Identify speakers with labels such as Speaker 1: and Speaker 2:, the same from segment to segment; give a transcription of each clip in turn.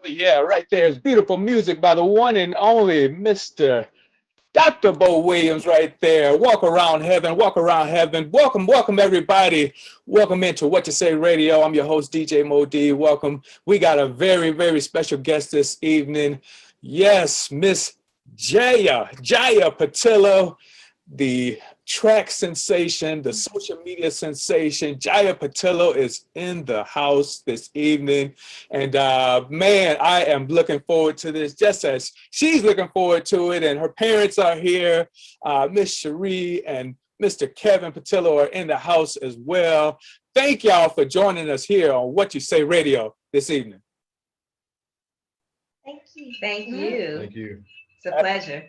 Speaker 1: Yeah, right there is beautiful music by the one and only Mr. Dr. Bo Williams right there. Walk around heaven, walk around heaven. Welcome, welcome everybody. Welcome into What You Say Radio. I'm your host, DJ Mo D. Welcome. We got a very, very special guest this evening. Yes, Miss Jaiya Patillo, the track sensation, the social media sensation. Jaiya Patillo is in the house this evening. And man, I am looking forward to this just as she's looking forward to it. And her parents are here. Miss Sharie and Mr. Kevin Patillo are in the house as well. Thank y'all for joining us here on What You Say Radio this evening.
Speaker 2: Thank you.
Speaker 3: Thank you.
Speaker 4: Thank you.
Speaker 3: It's a pleasure.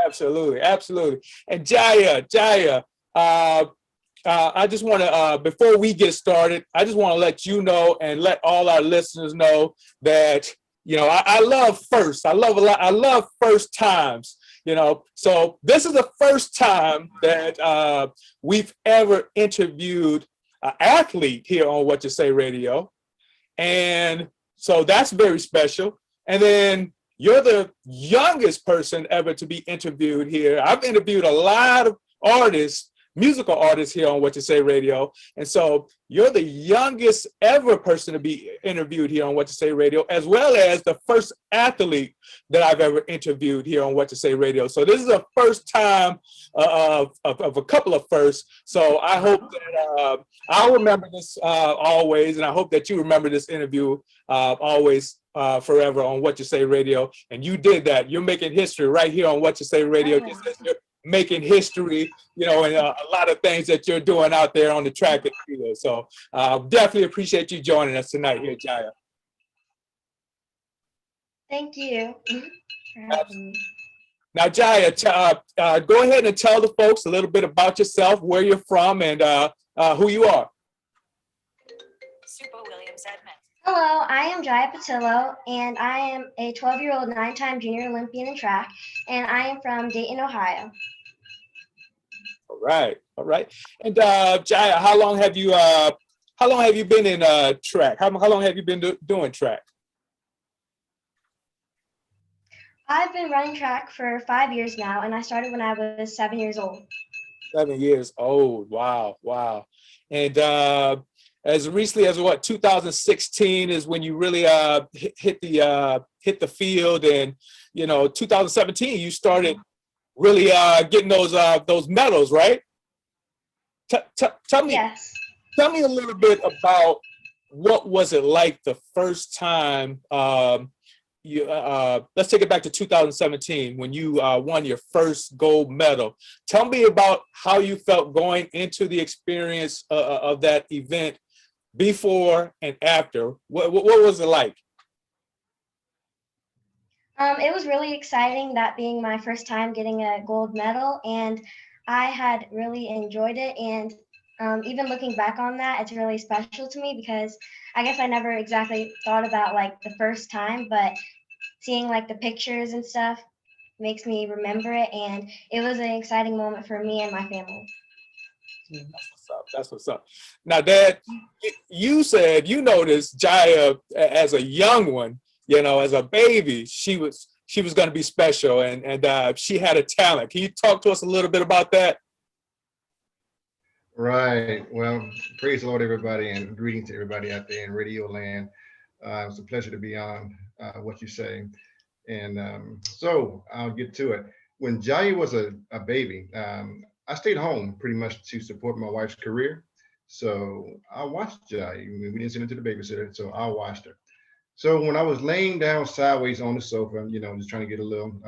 Speaker 1: Absolutely, absolutely. And Jaiya, I just want to, before we get started, I just want to let you know and let all our listeners know that, you know, I love first. I love a lot. I love first times, you know. So this is the first time that we've ever interviewed an athlete here on What You Say Radio. And so that's very special. And then you're the youngest person ever to be interviewed here. I've interviewed a lot of artists, musical artists here on What You Say Radio. And so you're the youngest ever person to be interviewed here on What You Say Radio, as well as the first athlete that I've ever interviewed here on What You Say Radio. So this is the first time of a couple of firsts. So I hope that I'll remember this always, and I hope that you remember this interview always. Forever on What You Say Radio. And you did that. You're making history right here on What You Say Radio. Just as you're making history, you know, and a lot of things that you're doing out there on the track and field. So definitely appreciate you joining us tonight here, Jaiya.
Speaker 2: Thank you for having me.
Speaker 1: Now, Jaiya, go ahead and tell the folks a little bit about yourself, where you're from, and who you are.
Speaker 5: Super Williams Edmond.
Speaker 2: Hello, I am Jaiya Patillo, and I am a 12-year-old 9-time junior Olympian in track, and I am from Dayton, Ohio.
Speaker 1: All right, all right. And Jaiya, how long have you been in track? How long have you been doing track?
Speaker 2: I've been running track for 5 years now, and I started when I was 7 years old.
Speaker 1: 7 years old. Wow, wow. And as recently as 2016 is when you really hit the field, and 2017 you started really getting those medals, right? Tell me,
Speaker 2: Yes.
Speaker 1: Tell me a little bit about what was it like the first time. Let's take it back to 2017 when you won your first gold medal. Tell me about how you felt going into the experience of that event, before and after. What was it like?
Speaker 2: It was really exciting, that being my first time getting a gold medal, and I had really enjoyed it. And even looking back on that, it's really special to me because I guess I never exactly thought about like the first time, but seeing like the pictures and stuff makes me remember it, and it was an exciting moment for me and my family.
Speaker 1: That's what's up. That's what's up. Now, Dad, you said you noticed Jaiya as a young one, as a baby, she was going to be special, and she had a talent. Can you talk to us a little bit about that?
Speaker 4: Right. Well, praise the Lord, everybody, and greetings to everybody out there in Radio Land. It's a pleasure to be on What You Say. And so I'll get to it. When Jaiya was a baby, I stayed home pretty much to support my wife's career. So I watched Jaiya. We didn't send her to the babysitter, so I watched her. So when I was laying down sideways on the sofa, just trying to get a little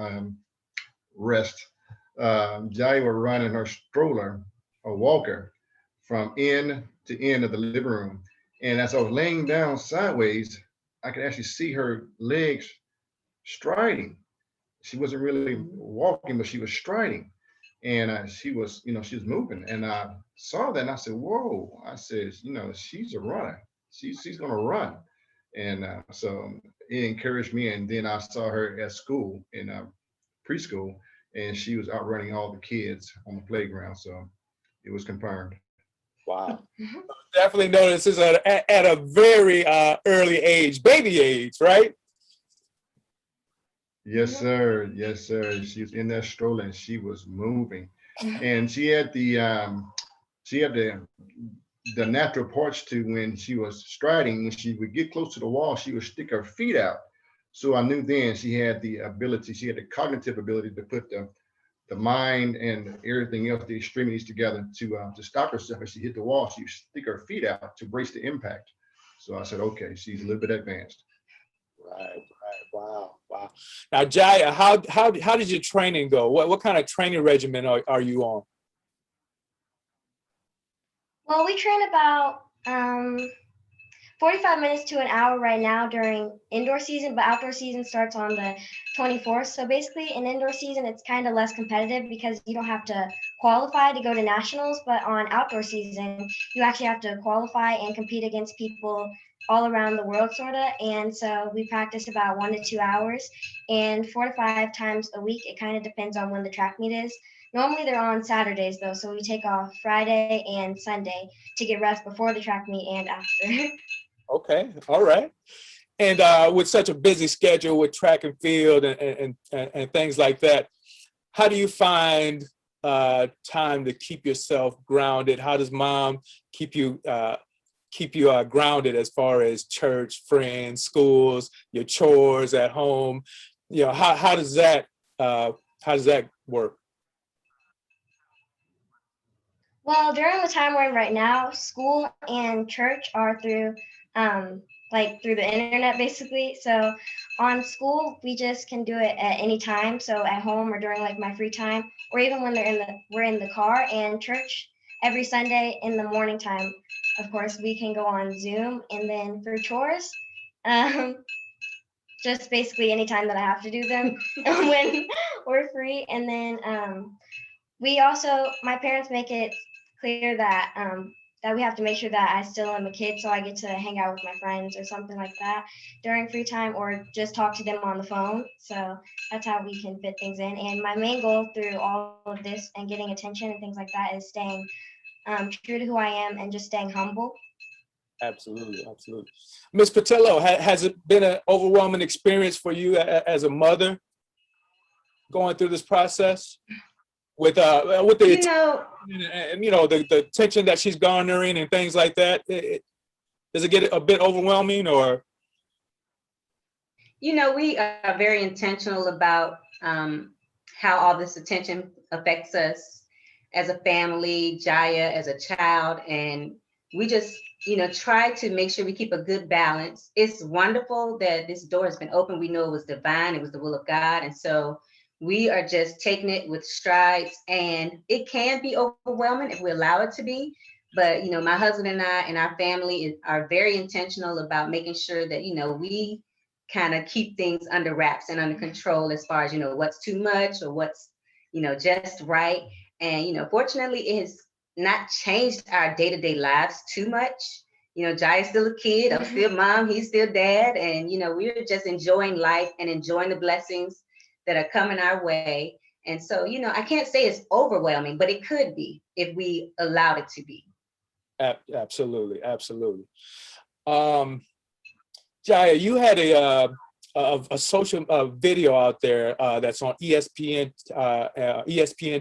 Speaker 4: rest, Jaiya was running her stroller, a walker, from end to end of the living room. And as I was laying down sideways, I could actually see her legs striding. She wasn't really walking, but she was striding, and she was moving. And I saw that, and I said, "Whoa!" I said, she's a runner. She's gonna run." And so it encouraged me. And then I saw her at school in preschool, and she was outrunning all the kids on the playground. So it was confirmed.
Speaker 1: Wow. Definitely notice this at a very early age, baby age, right?
Speaker 4: Yes, sir. Yes, sir. She was in that stroller and she was moving, and she had the natural parts to when she was striding. When she would get close to the wall, she would stick her feet out. So I knew then she had the ability. She had the cognitive ability to put the mind and everything else, the extremities together to stop herself. As she hit the wall, she would stick her feet out to brace the impact. So I said, okay, she's a little bit advanced.
Speaker 1: Right. Wow. Now, Jaiya, how did your training go? What kind of training regimen are you on?
Speaker 2: Well, we train about 45 minutes to an hour right now during indoor season, but outdoor season starts on the 24th. So basically, in indoor season, it's kind of less competitive because you don't have to qualify to go to nationals. But on outdoor season, you actually have to qualify and compete against people all around the world, sort of. And so we practice about 1 to 2 hours and 4 to 5 times a week. It kind of depends on when the track meet is. Normally, they're on Saturdays, though, so we take off Friday and Sunday to get rest before the track meet and after.
Speaker 1: Okay, all right. And with such a busy schedule with track and field and things like that, how do you find time to keep yourself grounded? How does mom keep you grounded as far as church, friends, schools, your chores at home? How does that work?
Speaker 2: Well, during the time we're in right now, school and church are through through the internet basically. So on school, we just can do it at any time. So at home or during like my free time, or even when we're in the car. And church every Sunday in the morning time. Of course, we can go on Zoom. And then for chores, um, just basically any time that I have to do them when we're free. And then we also, my parents make it clear that that we have to make sure that I still am a kid, so I get to hang out with my friends or something like that during free time, or just talk to them on the phone. So that's how we can fit things in. And my main goal through all of this and getting attention and things like that is staying true to who I am and just staying humble.
Speaker 1: Absolutely. Ms. Patillo, has it been an overwhelming experience for you as a mother going through this process with the the attention that she's garnering and things like that? Does it get a bit overwhelming, or?
Speaker 3: We are very intentional about how all this attention affects us as a family, Jaiya as a child, and we just try to make sure we keep a good balance. It's wonderful that this door has been open. We know it was divine, it was the will of God, and so we are just taking it with strides. And it can be overwhelming if we allow it to be, but my husband and I and our family are very intentional about making sure that we kind of keep things under wraps and under control as far as what's too much or what's just right. And fortunately it has not changed our day-to-day lives too much. Jai's still a kid, I'm still mom, he's still dad, and we're just enjoying life and enjoying the blessings that are coming our way. And so I can't say it's overwhelming, but it could be if we allowed it to be.
Speaker 1: Absolutely. Jaiya, you had a social video out there that's on ESPN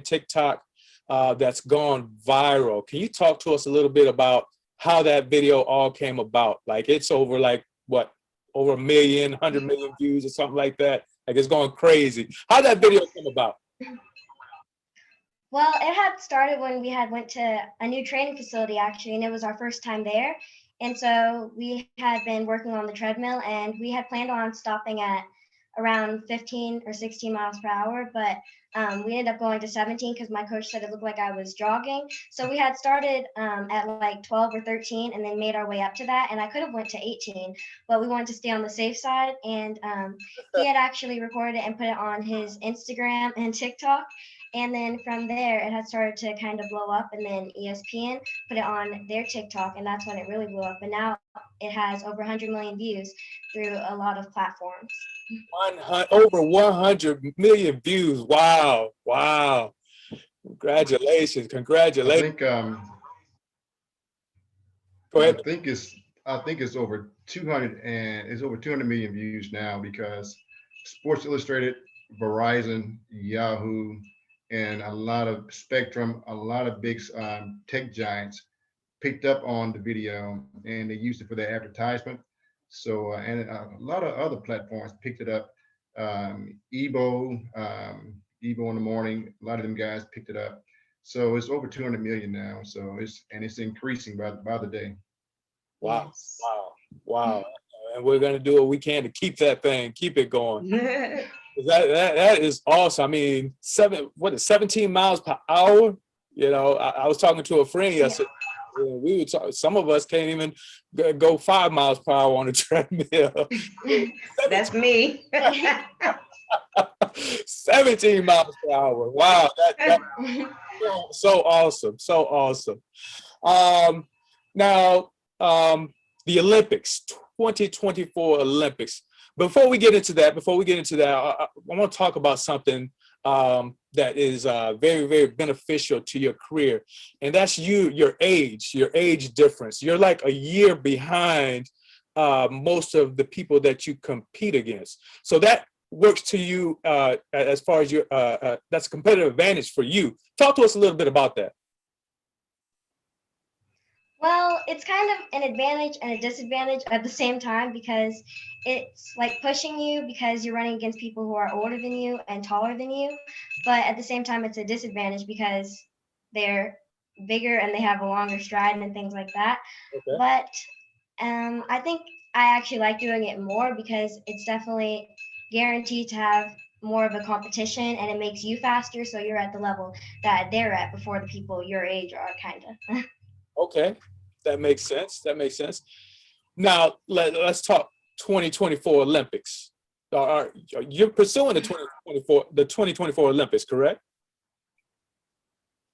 Speaker 1: TikTok that's gone viral. Can you talk to us a little bit about how that video all came about? Like, it's over over 1 million, 100 million views or something like that. Like it's going crazy. How'd that video come about?
Speaker 2: Well, it had started when we had went to a new training facility actually, and it was our first time there. And so we had been working on the treadmill, and we had planned on stopping at around 15 or 16 miles per hour, but we ended up going to 17 because my coach said it looked like I was jogging. So we had started at like 12 or 13 and then made our way up to that. And I could have went to 18, but we wanted to stay on the safe side. And he had actually recorded it and put it on his Instagram and TikTok. And then from there, it had started to kind of blow up. And then ESPN put it on their TikTok, and that's when it really blew up. And now it has over 100 million views through a lot of platforms.
Speaker 1: Over 100 million views. Wow. Wow. Congratulations.
Speaker 4: I
Speaker 1: Congratulations.
Speaker 4: think
Speaker 1: Go ahead.
Speaker 4: I think it's over 200 and it's over 200 million views now because Sports Illustrated, Verizon, Yahoo, and a lot of Spectrum, a lot of big tech giants picked up on the video and they used it for their advertisement. So, and a lot of other platforms picked it up. Ebo in the morning, a lot of them guys picked it up. So it's over 200 million now. So it's increasing by the day.
Speaker 1: Wow.
Speaker 3: Yes.
Speaker 1: Wow. Wow. And we're going to do what we can to keep that thing, keep it going. That is awesome. I mean, 17 miles per hour? You know, I was talking to a friend yesterday. We would talk, some of us can't even go 5 miles per hour on a treadmill.
Speaker 3: That's me.
Speaker 1: 17 miles per hour. Wow. That's so awesome. So awesome. Now, the Olympics, 2024 Olympics. Before we get into that, I want to talk about something that is very, very beneficial to your career. And that's your age difference. You're like a year behind most of the people that you compete against. So that works to you as far as that's a competitive advantage for you. Talk to us a little bit about that.
Speaker 2: Well, it's kind of an advantage and a disadvantage at the same time because it's like pushing you because you're running against people who are older than you and taller than you. But at the same time, it's a disadvantage because they're bigger and they have a longer stride and things like that. Okay. But I think I actually like doing it more because it's definitely guaranteed to have more of a competition and it makes you faster. So you're at the level that they're at before the people your age are, kind of.
Speaker 1: Okay, that makes sense. Now, let's talk 2024 Olympics. You're pursuing the 2024 Olympics, correct?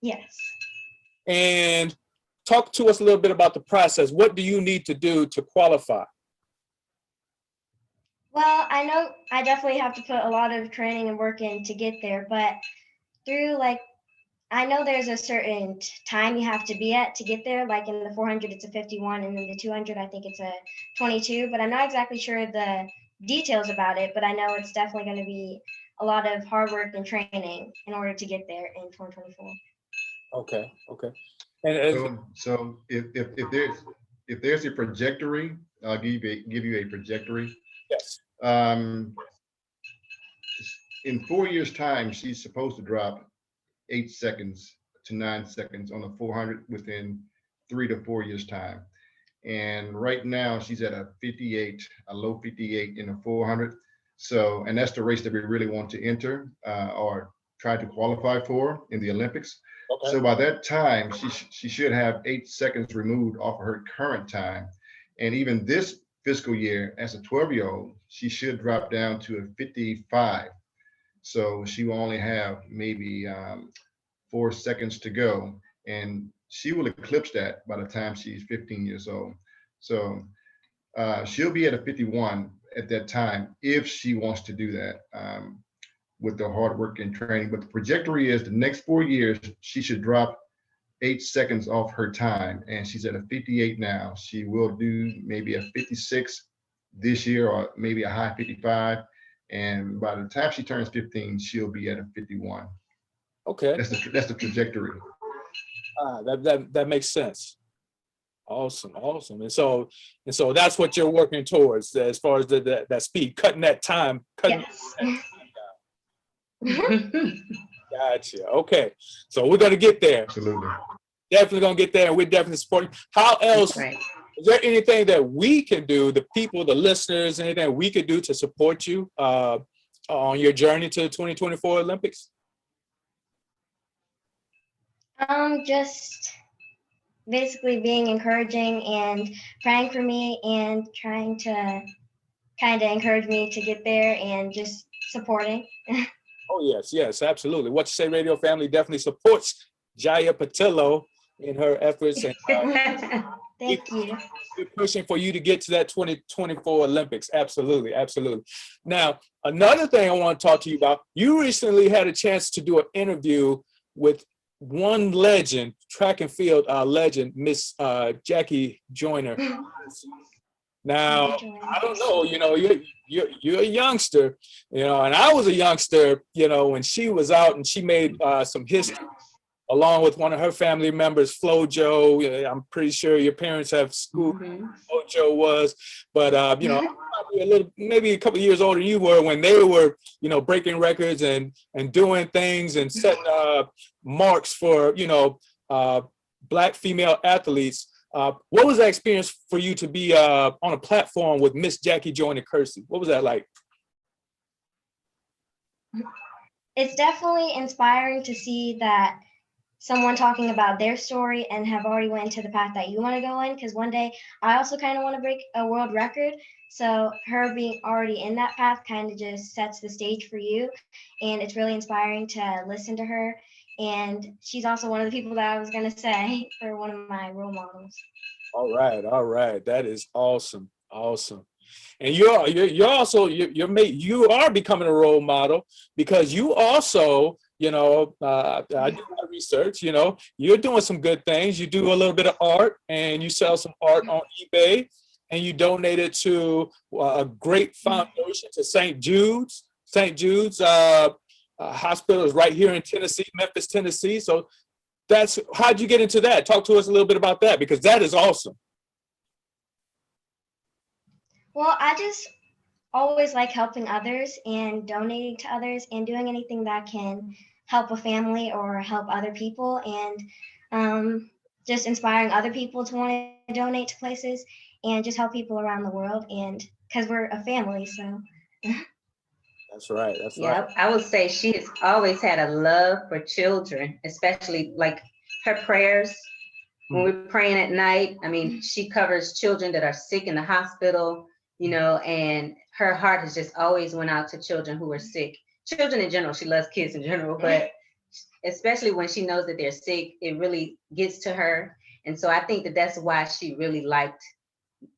Speaker 2: Yes.
Speaker 1: And talk to us a little bit about the process. What do you need to do to qualify?
Speaker 2: Well, I know I definitely have to put a lot of training and work in to get there, but through I know there's a certain time you have to be at to get there. Like in the 400, it's a 51, and then the 200, I think it's a 22. But I'm not exactly sure the details about it. But I know it's definitely going to be a lot of hard work and training in order to get there in 2024.
Speaker 1: Okay. And
Speaker 4: so if there's a trajectory, I'll give you a trajectory.
Speaker 1: Yes.
Speaker 4: In 4 years' time, she's supposed to drop 8 seconds to 9 seconds on the 400 within 3 to 4 years' time. And right now she's at a 58, a low 58 in the 400. So, and that's the race that we really want to enter or try to qualify for in the Olympics. Okay. So by that time, she should have 8 seconds removed off of her current time. And even this fiscal year, as a 12-year-old, she should drop down to a 55. So she will only have maybe 4 seconds to go, and she will eclipse that by the time she's 15 years old. So she'll be at a 51 at that time if she wants to do that with the hard work and training. But the trajectory is the next 4 years, she should drop 8 seconds off her time, and she's at a 58 now. She will do maybe a 56 this year or maybe a high 55. And by the time she turns 15, she'll be at a 51.
Speaker 1: Okay.
Speaker 4: That's the trajectory.
Speaker 1: That makes sense. Awesome, awesome. And so that's what you're working towards as far as that speed, cutting that time,
Speaker 2: Yes.
Speaker 1: Gotcha. Okay. So we're gonna get there.
Speaker 4: Absolutely.
Speaker 1: Definitely gonna get there, and we're definitely supporting. How else?
Speaker 3: Right.
Speaker 1: Is there anything that we can do, the people, the listeners, anything we could do to support you on your journey to the 2024 Olympics?
Speaker 2: Just basically being encouraging and praying for me and trying to kind of encourage me to get there and just supporting.
Speaker 1: Oh, yes, yes, absolutely. What You Say Radio family definitely supports Jaiya Patillo in her efforts, and
Speaker 2: Thank you.
Speaker 1: we're pushing for you to get to that 2024 Olympics. Absolutely, absolutely. Now, another thing I want to talk to you about, you recently had a chance to do an interview with one legend, track and field legend, Miss Jackie Joyner. Now, I don't know, you're a youngster, and I was a youngster, when she was out and she made some history along with one of her family members, Flojo. I'm pretty sure your parents have schooled who Flojo was, but I'm probably maybe a couple of years older than you were when they were, breaking records and doing things and setting marks for, Black female athletes. What was that experience for you to be on a platform with Miss Jackie Joyner Kersey? What was that like?
Speaker 2: It's definitely inspiring to see that someone talking about their story and have already went to the path that you want to go in, because one day I also kind of want to break a world record. So her being already in that path kind of just sets the stage for you, and it's really inspiring to listen to her. And she's also one of the people that I was going to say for one of my role models.
Speaker 1: All right. That is awesome. And you're also you are becoming a role model, because you also, I do my research, you're doing some good things. You do a little bit of art and you sell some art on eBay, and you donate it to a great foundation to St. Jude's. Hospital is right here in Tennessee, Memphis, Tennessee. So how'd you get into that? Talk to us a little bit about that, because that is awesome.
Speaker 2: Well, I just always like helping others and donating to others and doing anything that can help a family or help other people, and just inspiring other people to want to donate to places and just help people around the world, and because we're a family. So
Speaker 1: That's right.
Speaker 3: Yeah, I would say she has always had a love for children, especially like her prayers when we're praying at night. I mean, she covers children that are sick in the hospital, and her heart has just always went out to children who are sick. Children in general, she loves kids in general, but especially when she knows that they're sick, it really gets to her. And so I think that that's why she really liked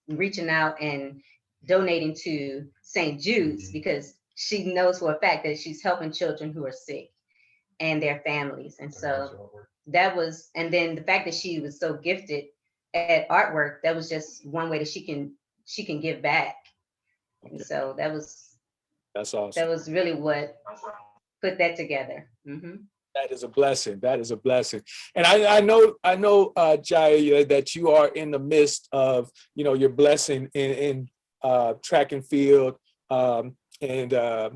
Speaker 3: reaching out and donating to St. Jude's, because she knows for a fact that she's helping children who are sick and their families. And so that was, and then the fact that she was so gifted at artwork, that was just one way that she can give back. And so
Speaker 1: that's awesome.
Speaker 3: That was really what put that together. Mm-hmm.
Speaker 1: That is a blessing. And I know, Jaiya, that you are in the midst of, your blessing in track and field, and the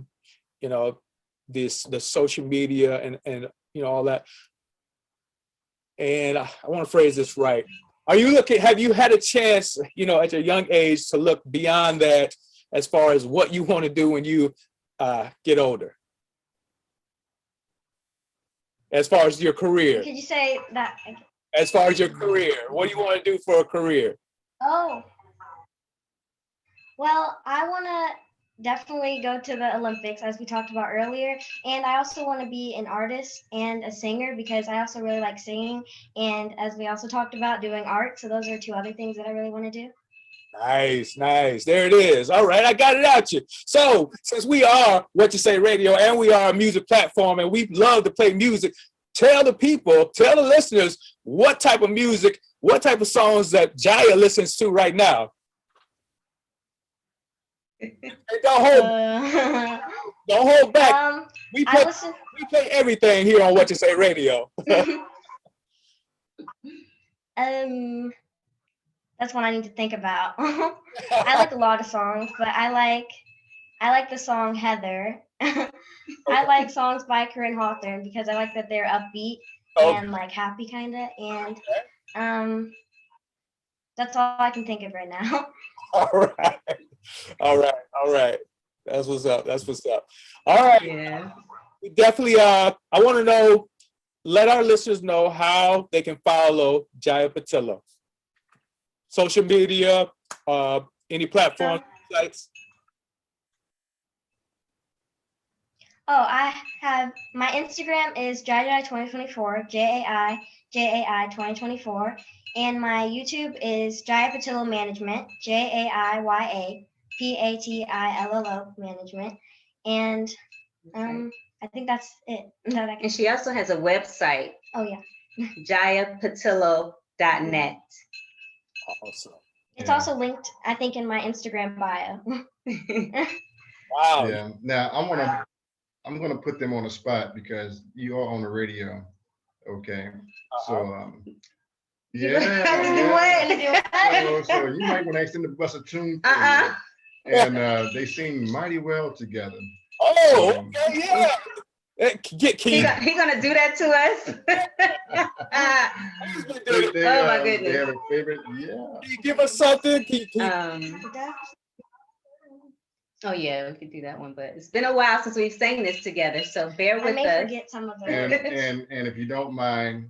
Speaker 1: social media and all that. And I want to phrase this right. Have you had a chance, at your young age, to look beyond that as far as what you want to do when you get older? As far as your career.
Speaker 2: Could you say that?
Speaker 1: As far as your career, what do you want to do for a career?
Speaker 2: Oh, well, I want to definitely go to the Olympics, as we talked about earlier. And I also want to be an artist and a singer, because I also really like singing. And as we also talked about, doing art. So those are two other things that I really want to do.
Speaker 1: Nice. There it is. All right, I got it out you. So since we are What You Say Radio and we are a music platform and we love to play music, tell the listeners what type of music, what type of songs that Jaiya listens to right now. Don't hold back. We play everything here on What You Say Radio.
Speaker 2: That's one I need to think about. I like a lot of songs, but I like the song Heather. I like songs by Corinne Hawthorne because I like that they're upbeat and like happy kind of, and that's all I can think of right now.
Speaker 1: All right. All right. All right. That's what's up. That's what's up. All right.
Speaker 3: Yeah.
Speaker 1: We definitely I want to know, let our listeners know how they can follow Jaiya Patillo. Social media, any platform sites.
Speaker 2: Oh, I have my Instagram is Jaiya 2024, Jai 2024, and my YouTube is Jaiya Patillo Management, Jaiya Patillo Management, and I think that's it.
Speaker 3: And she also has a website.
Speaker 2: Oh yeah.
Speaker 3: JaiyaPatillo.net.
Speaker 1: Awesome.
Speaker 2: It's also linked, I think, in my Instagram bio.
Speaker 1: Wow.
Speaker 4: Yeah. Now I'm gonna put them on the spot because you are on the radio. Okay. So so you might want to ask them to bust a tune for you. And they sing mighty well together.
Speaker 1: Oh, okay, yeah.
Speaker 3: He gonna do that to us? Oh my goodness.
Speaker 4: They have a favorite. Yeah.
Speaker 1: Can you give us something?
Speaker 3: Oh yeah, we could do that one, but it's been a while since we've sang this together, so bear with
Speaker 2: I may
Speaker 3: us.
Speaker 2: forget some of them.
Speaker 4: And if you don't mind,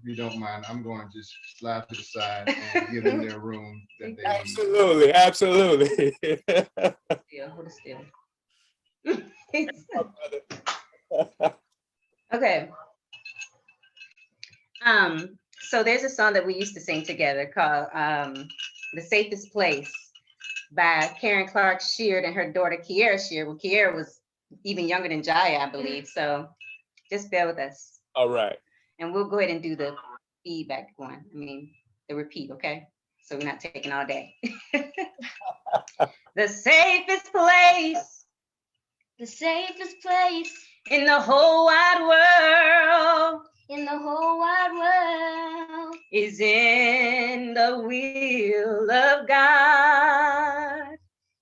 Speaker 4: I'm going to just slide to the side and give them their room that they
Speaker 1: Absolutely, absolutely.
Speaker 3: Hold it still. Okay. So there's a song that we used to sing together called "The Safest Place" by Karen Clark Sheard and her daughter Kiera Sheard. Well, Kiera was even younger than Jaiya, I believe. So just bear with us.
Speaker 1: All right.
Speaker 3: And we'll go ahead and do the feedback one. I mean, the repeat, okay? So we're not taking all day. The safest place.
Speaker 2: The safest place
Speaker 3: In the whole wide world.
Speaker 2: in the whole wide world
Speaker 3: Is in the will of God.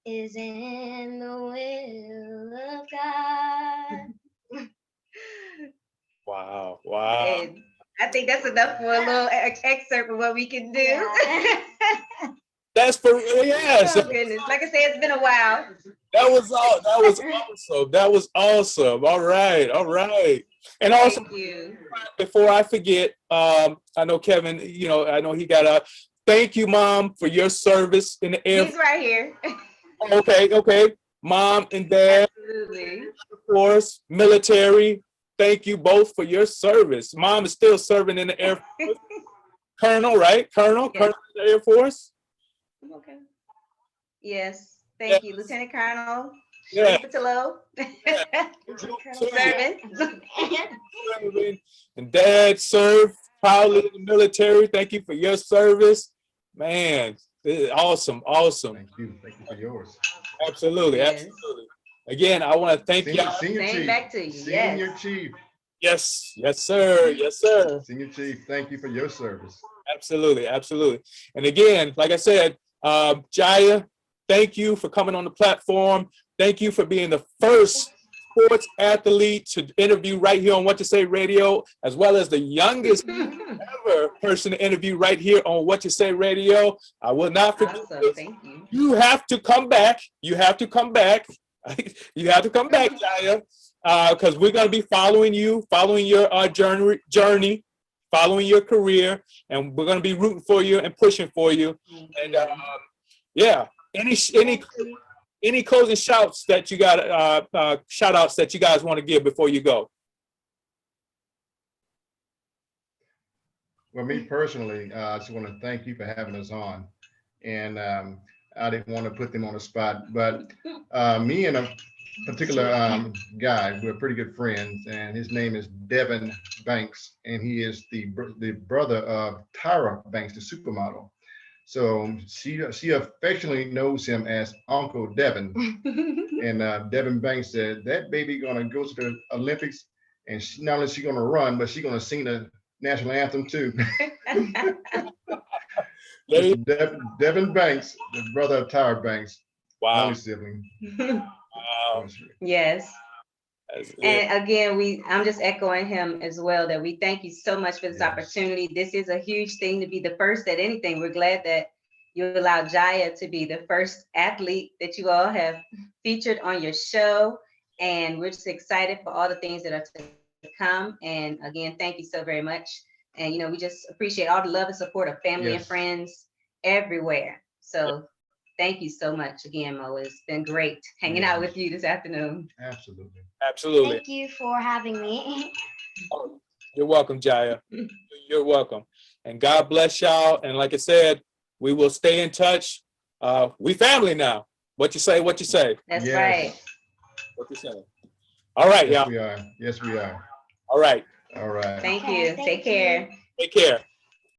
Speaker 2: Is in the will of God.
Speaker 1: Wow, wow.
Speaker 3: And I think that's enough for a little excerpt of what we can do.
Speaker 2: Yeah.
Speaker 1: That's for yes.
Speaker 3: Oh goodness. Like I said, it's been a while.
Speaker 1: That was awesome. That was awesome. All right, all right. And also,
Speaker 3: Thank you.
Speaker 1: before I forget, I know Kevin, I know he got a thank you, Mom, for your service in the Air
Speaker 3: He's right here.
Speaker 1: Okay. Mom and Dad,
Speaker 3: Absolutely.
Speaker 1: of course, military. Thank you both for your service. Mom is still serving in the Air Force. Colonel, right? Colonel in the Air Force.
Speaker 3: Okay. Yes. Thank you, Lieutenant Colonel
Speaker 1: Yeah.
Speaker 3: Patillo. Serving.
Speaker 1: And Dad served proudly in the military. Thank you for your service. Man, awesome.
Speaker 4: Thank you for yours.
Speaker 1: Absolutely.
Speaker 3: Yes.
Speaker 1: Absolutely. Again, I want to thank y'all.
Speaker 4: Senior
Speaker 3: Same
Speaker 4: Chief.
Speaker 3: back to you.
Speaker 4: Senior Chief.
Speaker 1: Yes, sir. Yes, sir.
Speaker 4: Senior Chief, thank you for your service.
Speaker 1: Absolutely. Absolutely. And again, like I said, Jaiya, thank you for coming on the platform. Thank you for being the first sports athlete to interview right here on What You Say Radio, as well as the youngest ever person to interview right here on What You Say Radio. I will not forget this.
Speaker 3: Thank you.
Speaker 1: You have to come back. You have to come back. You have to come back, Jaiya, because we're going to be following you, following your journey, following your career, and we're going to be rooting for you and pushing for you. And yeah, any closing shouts that you got, shout outs that you guys want to give before you go?
Speaker 4: Well, me personally, I just want to thank you for having us on. And I didn't want to put them on the spot, but me and a particular guy, we're pretty good friends, and his name is Devin Banks, and he is the brother of Tyra Banks, the supermodel. So she affectionately knows him as Uncle Devin. And Devin Banks said that baby gonna go to the Olympics, and not only is she gonna run, but she's gonna sing the national anthem too. Devin Banks, the brother of Tyra Banks,
Speaker 1: Wow.
Speaker 4: only sibling.
Speaker 1: Wow.
Speaker 3: Yes.
Speaker 1: That's it.
Speaker 3: And again, I'm just echoing him as well, that we thank you so much for this
Speaker 4: Yes.
Speaker 3: opportunity. This is a huge thing to be the first at anything. We're glad that you allowed Jaiya to be the first athlete that you all have featured on your show. And we're just excited for all the things that are to come. And again, thank you so very much. And, we just appreciate all the love and support of family and
Speaker 4: Yes.
Speaker 3: friends everywhere. So thank you so much again, Mo. It's been great hanging out with you this afternoon.
Speaker 4: Absolutely.
Speaker 1: Absolutely.
Speaker 2: Thank you for having me.
Speaker 1: You're welcome, Jaiya. You're welcome. And God bless y'all. And like I said, we will stay in touch. We family now. What you say, what you say.
Speaker 3: That's
Speaker 4: Yes.
Speaker 3: right.
Speaker 1: What you say. All right,
Speaker 4: Yes,
Speaker 1: y'all.
Speaker 4: we are. Yes, we are.
Speaker 1: All right.
Speaker 4: All right.
Speaker 3: Thank
Speaker 2: Okay,
Speaker 3: you.
Speaker 2: thank
Speaker 3: Take care.
Speaker 2: you.
Speaker 1: Take care.